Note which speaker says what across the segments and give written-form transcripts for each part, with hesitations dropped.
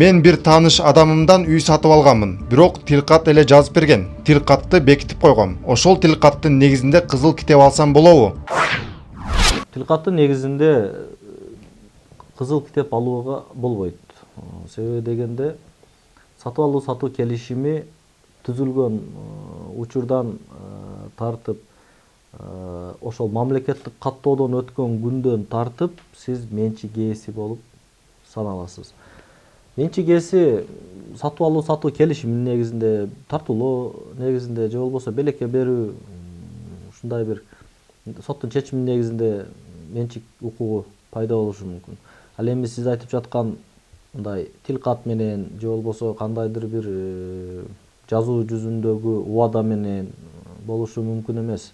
Speaker 1: Мен бир тааныш адамымдан үй сатып алганмын, бирок тилкат эле жазып берген. Тилкатты бекитип койгом. Ошол тилкаттын негизинде кызыл китеп алсам болобу?
Speaker 2: Тилкаттын негизинде кызыл китеп алууга болбойт. Себеби дегенде сатып алуу сатуу келишими түзүлгөн учурдан тартып ошол мамлекеттик каттоодон өткөн күндөн тартып сиз менчик ээси болуп саналасыз. Менчик ээси сатып алуу сатуу келишиминин негизинде, тартуулоо негизинде же болбосо белекке берүү ушундай бир соттун чечиминин негизинде менчик укугу пайда болушу мүмкүн. Ал эми сиз айтып жаткан мындай тилкат менен же болбосо кандайдыр бир жазуу жүзүндөгү убада менен болушу мүмкүн эмес.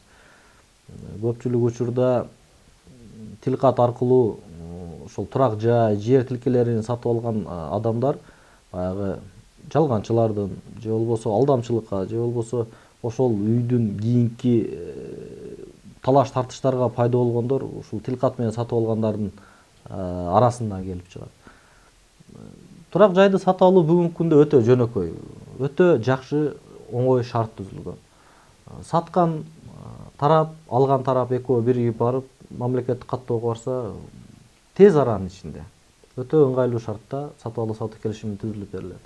Speaker 2: Көпчүлүк учурда тилкат аркылуу ошол турак жай, жер тилкелерин сатып алган адамдар баягы жалганчылардын же болбосо алдамчылыкка же болбосо ошол үйдүн кийинки талаш тартыштарга пайда болгондор ушул тилкат менен сатып алгандардын арасынан келип чыгат. Турак жайды сатып алуу бүгүнкү күндө өтө жөнөкөй, өтө жакшы оңой шарт түзүлгөн. Саткан тарап, алган тарап экөө биригип барып, мамлекеттик каттоого барса, тез аранын ичинде өтө ыңгайлуу шартта сатып алуу сатуу келишими түзүлүп берилет.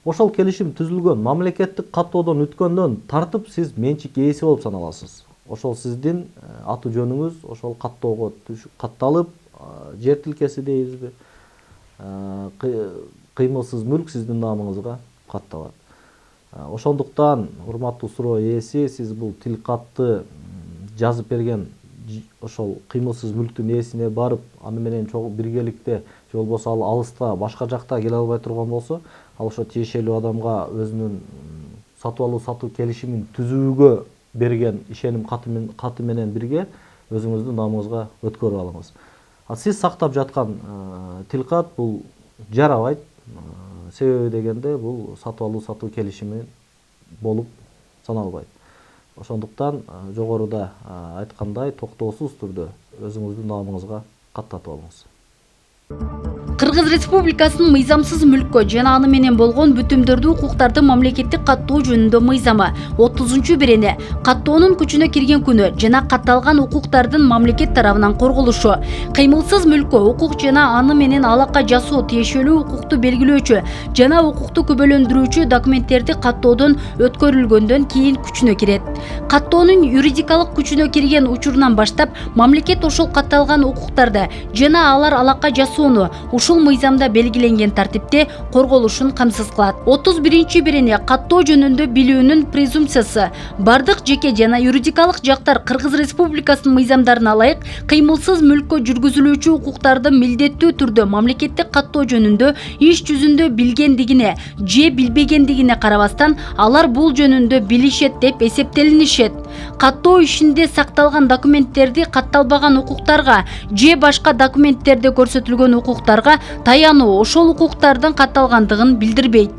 Speaker 2: Ошол келишим түзүлгөн мамлекеттик каттоодон өткөндөн тартып сиз менчик ээси болуп саналасыз. Ошол сиздин аты жөнүңүз ошол каттоого катталып, жер тилкеси дейбизби, кыймылсыз мүлк сиздин намыңызга катталат. Ошондуктан урматтуу суроо ээси, сиз бул тилкатты жазып берген ошол кыймылсыз мүлктүн ээсине барып, аны менен чогуу биргеликте же болбосо ал алыста башка жакта келе албай турган болсо, ал ошо тиешелүү адамга өзүнүн сатып алуу сатуу келишимин түзүүгө берген ишеним каты менен бирге өзүңүздүн намыңызга өткөрүп алыңыз. Ал сиз сактап жаткан тилкат бул жарабайт. Себеби дегенде бул сатып алуу сатуу келишими болуп саналбайт. Ошондуктан жогоруда айткандай токтоосуз түрдө өзүңүздүн намыңызга каттатып алыңыз.
Speaker 3: Кыргыз Республикасынын мыйзамсыз мүлккө жана аны менен болгон бүтүмдөрдүү укуктарды мамлекеттик каттоо жөнүндө мыйзамы 30-бирене каттоонун күчүнө кирген күнү жана катталган укуктардын мамлекет тарабынан корголушу, кыймылсыз мүлккө укук жана аны менен алака жасоо тиешелүү укукту белгилөөчү жана укукту күбөлөндүрүүчү документтерди каттоодон өткөрүлгөндөн кийин күчүнө кирет. Каттоонун юридикалык күчүнө кирген учурунан баштап мамлекет ошол катталган укуктарды жана алар алака жасоону ушул мыйзамда белгиленген тартипте корголушун камсыз кылат. 31-бирене каттоо жөнүндө билүүнүн презумпциясы бардык жеке жана юридикалык жактар Кыргыз Республикасынын мыйзамдарына ылайык кыймылсыз мүлккө жүргүзүлүүчү укуктарды милдеттүү түрдө мамлекеттик каттоо жөнүндө иш жүзүндө билгендигине же билбегендигине карабастан алар бул жөнүндө билишет деп эсептелинишет. Каттоо ишинде сакталган документтерди катталбаган укуктарга же башка документтерде көрсөтүлгөн укуктарга таянуу ошол укуктардын катталгандыгын билдирбейт.